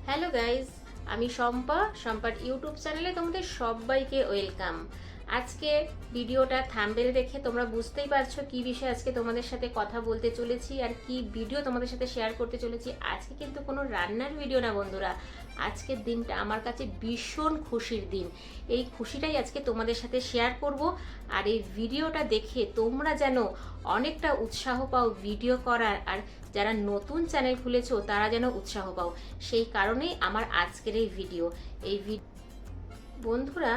Hello guys, আমি শম্পার YouTube চ্যানেলে তোমাদের সবাইকে ওয়েলকাম। আজকে ভিডিওটা থাম্বনেল দেখে তোমরা বুঝতেই পারছো কি বিষয়ে আজকে তোমাদের সাথে কথা বলতে চলেছি আর কি ভিডিও তোমাদের সাথে শেয়ার করতে চলেছি। আজকে কিন্তু কোনো রান্নার ভিডিও না বন্ধুরা, আজকের দিনটা আমার কাছে ভীষণ খুশির দিন। এই খুশিটাই আজকে তোমাদের সাথে শেয়ার করব। আর এই ভিডিওটা দেখে তোমরা যেন অনেকটা উৎসাহ পাও ভিডিও করার, আর যারা নতুন চ্যানেল খুলেছো তারা যেন উৎসাহ পাও, সেই কারণেই আমার আজকের এই ভিডিও। বন্ধুরা,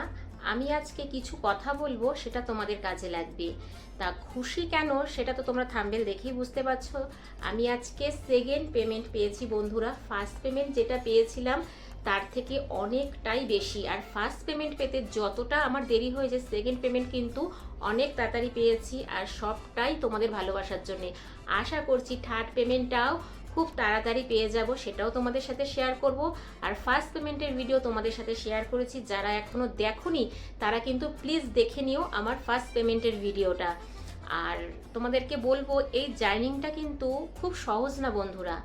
আমি আজকে কিছু কথা বলবো, সেটা তোমাদের কাজে লাগবে। তা খুশি কেন সেটা তো তোমরা থাম্বনেল দেখেই বুঝতে পারছো। আমি আজকে সেকেন্ড পেমেন্ট পেয়েছি বন্ধুরা। ফার্স্ট পেমেন্ট যেটা পেয়েছিলাম তার থেকে অনেকটাই বেশি। আর ফার্স্ট পেমেন্ট পেতে যতটা আমার দেরি হয়েছে, সেকেন্ড পেমেন্ট কিন্তু অনেক তাড়াতাড়ি পেয়েছি। আর সবটাই তোমাদের ভালোবাসার জন্যে। আশা করছি থার্ড পেমেন্টটাও খুব তাড়াতাড়ি পেয়ে যাব, সেটাও তোমাদের সাথে শেয়ার করব। আর ফার্স্ট পেমেন্টের ভিডিও তোমাদের সাথে শেয়ার করেছি, যারা এখনো দেখোনি তারা কিন্তু প্লিজ দেখে নিও আমার ফার্স্ট পেমেন্টের ভিডিওটা। আর তোমাদেরকে বলবো, এই জার্নিংটা কিন্তু খুব সহজ না বন্ধুরা,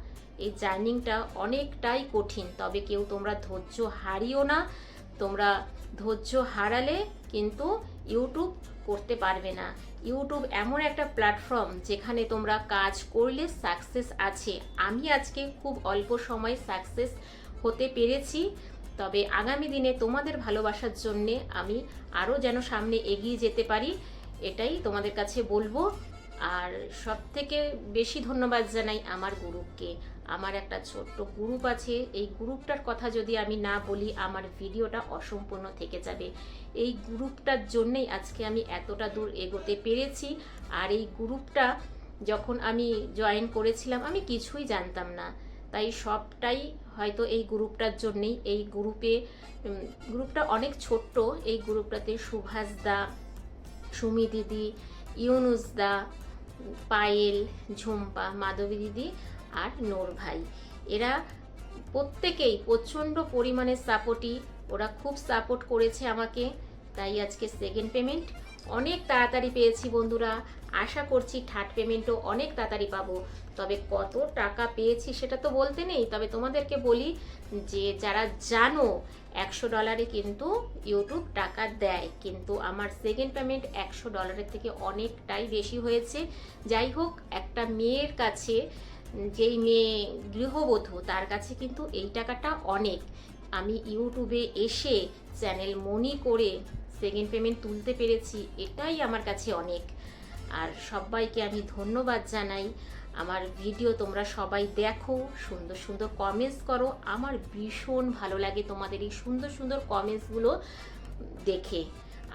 এই জার্নিংটা অনেকটাই কঠিন। তবে কেউ তোমরা ধৈর্য হারিও না। তোমরা ধৈর্য হারালে কিন্তু ইউটিউব করতে পারবে না। ইউটিউব এমন একটা প্ল্যাটফর্ম যেখানে তোমরা কাজ করলে সাকসেস আছে। আমি আজকে খুব অল্প সময় সাকসেস হতে পেরেছি, তবে আগামী দিনে তোমাদের ভালোবাসার জন্যে আমি আরও যেন সামনে এগিয়ে যেতে পারি, এটাই তোমাদের কাছে বলবো। আর সব থেকে বেশি ধন্যবাদ জানাই আমার গ্রুপকে। আমার একটা ছোট্ট গ্রুপ আছে, এই গ্রুপটার কথা যদি আমি না বলি আমার ভিডিওটা অসম্পূর্ণ থেকে যাবে। এই গ্রুপটার জন্যেই আজকে আমি এতটা দূর এগোতে পেরেছি। আর এই গ্রুপটা যখন আমি জয়েন করেছিলাম আমি কিছুই জানতাম না, তাই সবটাই হয়তো এই গ্রুপটার জন্যেই। এই গ্রুপটা অনেক ছোট্ট। এই গ্রুপটাতে সুভাষ দা, সুমি দিদি, ইউনুস দা, পায়েল, ঝুম্পা, মাধবী দিদি আর নোর ভাই, এরা প্রত্যেকেই প্রচণ্ড পরিমাণে সাপোর্টিভ। ওরা খুব সাপোর্ট করেছে আমাকে, তাই আজকে সেকেন্ড পেমেন্ট অনেক তাড়াতাড়ি পেয়েছি বন্ধুরা। আশা করছি থার্ড পেমেন্টও অনেক তাড়াতাড়ি পাবো। তবে কত টাকা পেয়েছি সেটা তো বলতে নেই, তবে তোমাদেরকে বলি যে যারা জানো $100 কিন্তু ইউটিউব টাকা দেয়, কিন্তু আমার সেকেন্ড পেমেন্ট $100 থেকে অনেকটাই বেশি হয়েছে। যাই হোক, একটা মেয়ের কাছে, যেই মেয়ে গৃহবধূ, তার কাছে কিন্তু এই টাকাটা অনেক। আমি ইউটিউবে এসে চ্যানেল মনি করে সেকেন্ড পেমেন্ট তুলতে পেরেছি, এটাই আমার কাছে অনেক। আর সবাইকে আমি ধন্যবাদ জানাই। আমার ভিডিও তোমরা সবাই দেখো, সুন্দর সুন্দর কমেন্টস করো। আমার ভীষণ ভালো লাগে তোমাদের এই সুন্দর সুন্দর কমেন্টসগুলো দেখে।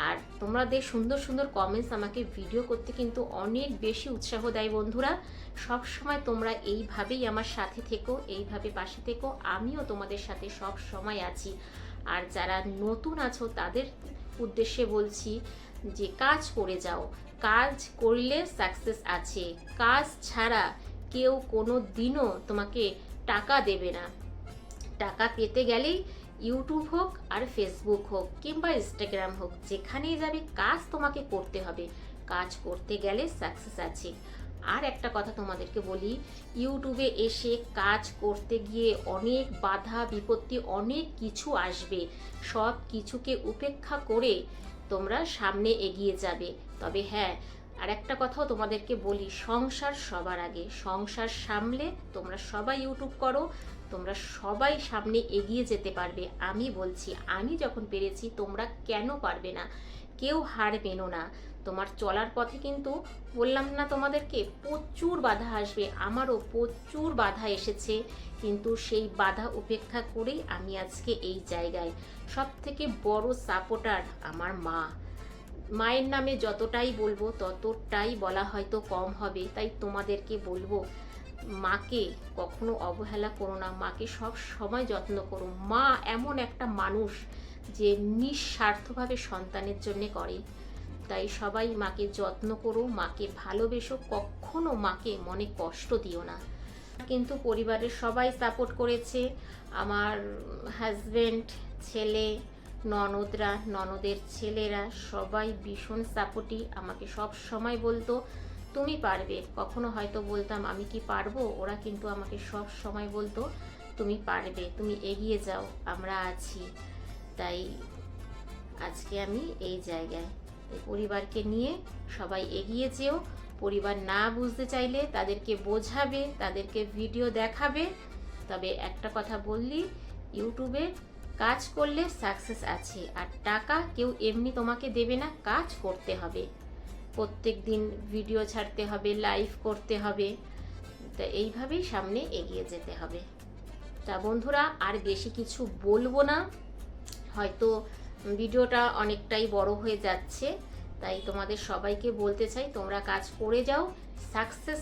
আর তোমাদের সুন্দর সুন্দর কমেন্টস আমাকে ভিডিও করতে কিন্তু অনেক বেশি উৎসাহ দেয় বন্ধুরা। সব সময় তোমরা এইভাবেই আমার সাথে থেকো, এইভাবে পাশে থেকো, আমিও তোমাদের সাথে সব সময় আছি। আর যারা নতুন আছো তাদের উদ্দেশ্যে বলছি যে কাজ করে যাও, কাজ করলে সাকসেস আছে। কাজ ছাড়া কেউ কোনো দিনও তোমাকে টাকা দেবে না। টাকা পেতে গেলেই ইউটিউব হোক আর ফেসবুক হোক কিংবা ইনস্টাগ্রাম হোক, যেখানেই যাবে কাজ তোমাকে করতে হবে। কাজ করতে গেলে সাকসেস আছে। আর একটা কথা তোমাদেরকে বলি, ইউটিউবে এসে কাজ করতে গিয়ে অনেক বাধা বিপত্তি, অনেক কিছু আসবে। সব কিছুকে উপেক্ষা করে তোমরা সামনে এগিয়ে যাবে। তবে হ্যাঁ, আর একটা কথাও তোমাদেরকে বলি, সংসার সবার আগে। সংসার সামলে তোমরা সবাই ইউটিউব করো, তোমরা সবাই সামনে এগিয়ে যেতে পারবে। আমি বলছি, আমি যখন পেরেছি তোমরা কেন পারবে না? কেউ হার মেনো না। তোমার চলার পথে কিন্তু বললাম না তোমাদেরকে প্রচুর বাধা আসবে, আমারও প্রচুর বাধা এসেছে, কিন্তু সেই বাধা উপেক্ষা করেই আমি আজকে এই জায়গায়। সব থেকে বড় সাপোর্টার আমার মা। মায়ের নামে যতটাই বলবো ততটাই বলা হয়তো কম হবে, তাই তোমাদেরকে বলবো মাকে কখনো অবহেলা করো না, মাকে সব সময় যত্ন করো। মা এমন একটা মানুষ যে নিঃস্বার্থভাবে সন্তানের জন্য করে, তাই সবাই মাকে যত্ন করো, মাকে ভালোবেসো, কখনো মাকে মনে কষ্ট দিও না। কিন্তু পরিবারের সবাই সাপোর্ট করেছে, আমার হাজবেন্ড, ছেলে, ননদরা, ননদের ছেলেরা সবাই ভীষণ সাপোর্টিভ। আমাকে সব সময় বলতো তুমি পারবে। কখনো হয়তো বলতাম আমি কি পারবো, ওরা কিন্তু আমাকে সব সময় বলতো তুমি পারবে, তুমি এগিয়ে যাও, আমরা আছি। তাই আজকে আমি এই জায়গায়, এই পরিবারকে নিয়ে সবাই এগিয়ে যেও। পরিবার না বুঝতে চাইলে তাদেরকে বোঝাবে, তাদেরকে ভিডিও দেখাবে। তবে একটা কথা বললি, ইউটিউবে কাজ করলে সাকসেস আছে, আর টাকা কেউ এমনি তোমাকে দেবে না, কাজ করতে হবে, প্রত্যেক দিন ভিডিও ছাড়তে হবে, লাইভ করতে হবে। তা এইভাবেই সামনে এগিয়ে যেতে হবে। তা বন্ধুরা, আর বেশি কিছু বলবো না, হয়তো ভিডিওটা অনেকটাই বড় হয়ে যাচ্ছে। তাই তোমাদের সবাইকে বলতে চাই, তোমরা কাজ করে যাও, সাকসেস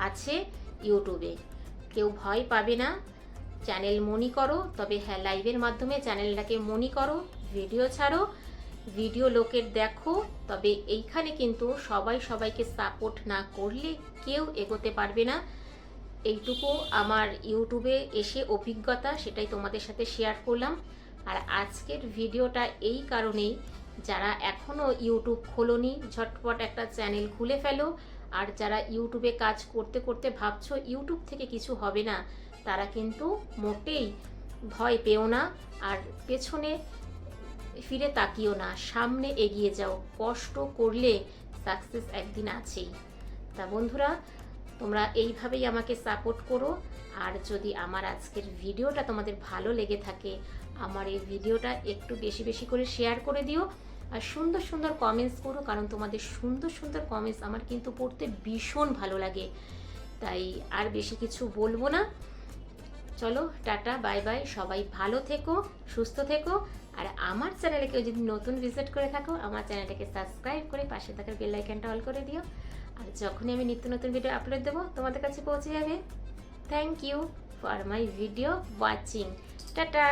আছে ইউটিউবে, কেউ ভয় পাবে না। চ্যানেল মনি করো, তবে হ্যাঁ, লাইভের মাধ্যমে চ্যানেলটাকে মনি করো, ভিডিও ছাড়ো, ভিডিও লোকের দেখো। তবে এইখানে কিন্তু সবাই সবাইকে সাপোর্ট না করলে কেউ এগোতে পারবে না। এইটুকু আমার ইউটিউবে এসে অভিজ্ঞতা, সেটাই তোমাদের সাথে শেয়ার করলাম। আর আজকের ভিডিওটা এই কারণেই, যারা এখনও ইউটিউব খোলোনি, ঝটপট একটা চ্যানেল খুলে ফেলো। আর যারা ইউটিউবে কাজ করতে করতে ভাবছো ইউটিউব থেকে কিছু হবে না, তারা কিন্তু মোটেই ভয় পেও না, আর পেছনে ফিরে তাকিও না, সামনে এগিয়ে যাও। কষ্ট করলে সাকসেস একদিন আছেই। তা বন্ধুরা, তোমরা এইভাবেই আমাকে সাপোর্ট করো। আর যদি আমার আজকের ভিডিওটা তোমাদের ভালো লেগে থাকে, আমার এই ভিডিওটা একটু বেশি বেশি করে শেয়ার করে দিও, আর সুন্দর সুন্দর কমেন্টস করো, কারণ তোমাদের সুন্দর সুন্দর কমেন্টস আমার কিন্তু পড়তে ভীষণ ভালো লাগে। তাই আর বেশি কিছু বলবো না, চলো টাটা, বাই বাই, সবাই ভালো থেকো, সুস্থ থেকো। আর আমার চ্যানেলে কেউ যদি নতুন ভিজিট করে থাকো, আমার চ্যানেলটাকে সাবস্ক্রাইব করে পাশে থাকার বেল আইকনটা অল করে দিও। আর যখনই আমি নিত্য নতুন ভিডিও আপলোড দেবো, তোমাদের কাছে পৌঁছে যাবে। Thank you for my video watching. Tata.